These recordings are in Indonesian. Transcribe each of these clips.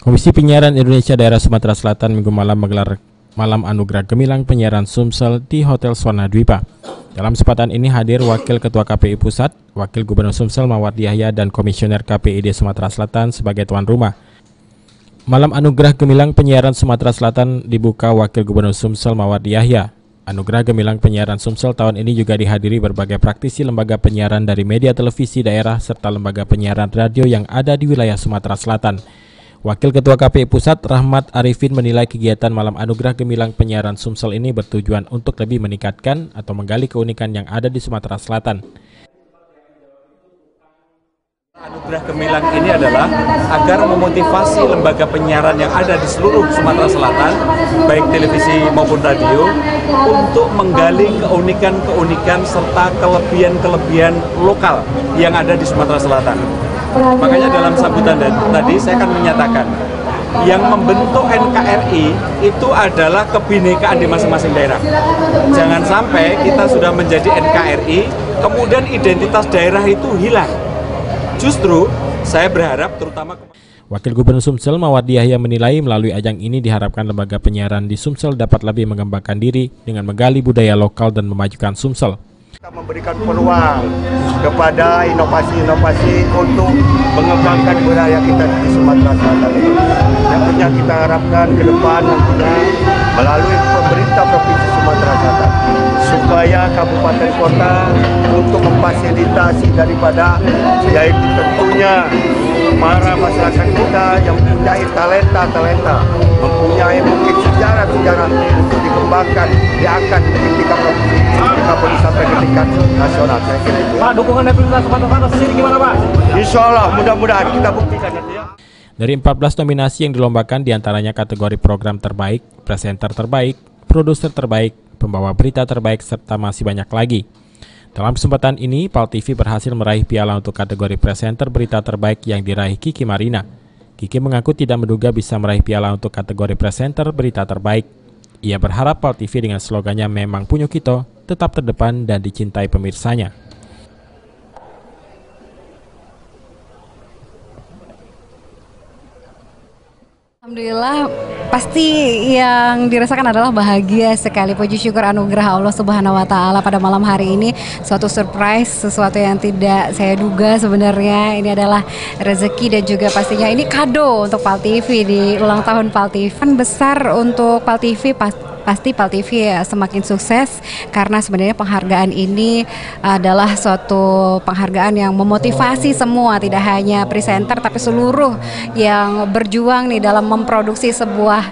Komisi Penyiaran Indonesia Daerah Sumatera Selatan Minggu malam menggelar Malam Anugerah Gemilang Penyiaran Sumsel di Hotel Swana Dwipa. Dalam kesempatan ini hadir Wakil Ketua KPI Pusat, Wakil Gubernur Sumsel Mawardi Yahya dan Komisioner KPID Sumatera Selatan sebagai tuan rumah. Malam Anugerah Gemilang Penyiaran Sumatera Selatan dibuka Wakil Gubernur Sumsel Mawardi Yahya. Anugerah Gemilang Penyiaran Sumsel tahun ini juga dihadiri berbagai praktisi lembaga penyiaran dari media televisi daerah serta lembaga penyiaran radio yang ada di wilayah Sumatera Selatan. Wakil Ketua KPI Pusat Rahmat Arifin menilai kegiatan Malam Anugerah Gemilang Penyiaran Sumsel ini bertujuan untuk lebih meningkatkan atau menggali keunikan yang ada di Sumatera Selatan. Anugerah Gemilang ini adalah agar memotivasi lembaga penyiaran yang ada di seluruh Sumatera Selatan, baik televisi maupun radio, untuk menggali keunikan-keunikan serta kelebihan-kelebihan lokal yang ada di Sumatera Selatan. Makanya dalam sambutan tadi saya akan menyatakan yang membentuk NKRI itu adalah kebinekaan di masing-masing daerah. Jangan sampai kita sudah menjadi NKRI, kemudian identitas daerah itu hilang. Justru saya berharap terutama Wakil Gubernur Sumsel Mawardi Yahya menilai melalui ajang ini diharapkan lembaga penyiaran di Sumsel dapat lebih mengembangkan diri dengan menggali budaya lokal dan memajukan Sumsel. Kita memberikan peluang kepada inovasi-inovasi untuk mengembangkan budaya kita di Sumatera Selatan ini. Yang punya kita harapkan ke depan nantinya melalui pemerintah Provinsi Sumatera Selatan supaya kabupaten kota untuk memfasilitasi daripada yaitu tentunya para masyarakat kita yang mempunyai talenta, mempunyai mungkin sejarah-sejarah untuk dikembangkan, diangkat di tingkat provinsi, tingkat sampai ke tingkat nasional. Saya kira itu. Pak, dukungan dari pemerintah Sumatera Selatan sendiri gimana, Pak? Insya Allah, mudah-mudahan kita buktikan nanti ya. Dari 14 nominasi yang dilombakan diantaranya kategori program terbaik, presenter terbaik, produser terbaik, pembawa berita terbaik, serta masih banyak lagi. Dalam kesempatan ini, PAL TV berhasil meraih piala untuk kategori presenter berita terbaik yang diraih Kiki Marina. Kiki mengaku tidak menduga bisa meraih piala untuk kategori presenter berita terbaik. Ia berharap PAL TV dengan slogannya Memang Punyo Kito tetap terdepan dan dicintai pemirsanya. Alhamdulillah, pasti yang dirasakan adalah bahagia sekali. Puji syukur anugerah Allah Subhanahu wa Ta'ala pada malam hari ini, suatu surprise, sesuatu yang tidak saya duga sebenarnya. Ini adalah rezeki dan juga pastinya ini kado untuk PAL TV di ulang tahun PAL TV. Besar untuk PAL TV, pasti PAL TV ya semakin sukses karena sebenarnya penghargaan ini adalah suatu penghargaan yang memotivasi semua, tidak hanya presenter tapi seluruh yang berjuang nih dalam memproduksi sebuah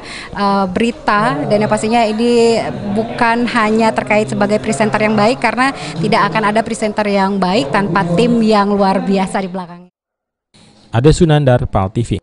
berita, dan yang pastinya ini bukan hanya terkait sebagai presenter yang baik karena tidak akan ada presenter yang baik tanpa tim yang luar biasa di belakangnya. Ade Sunandar, PAL TV.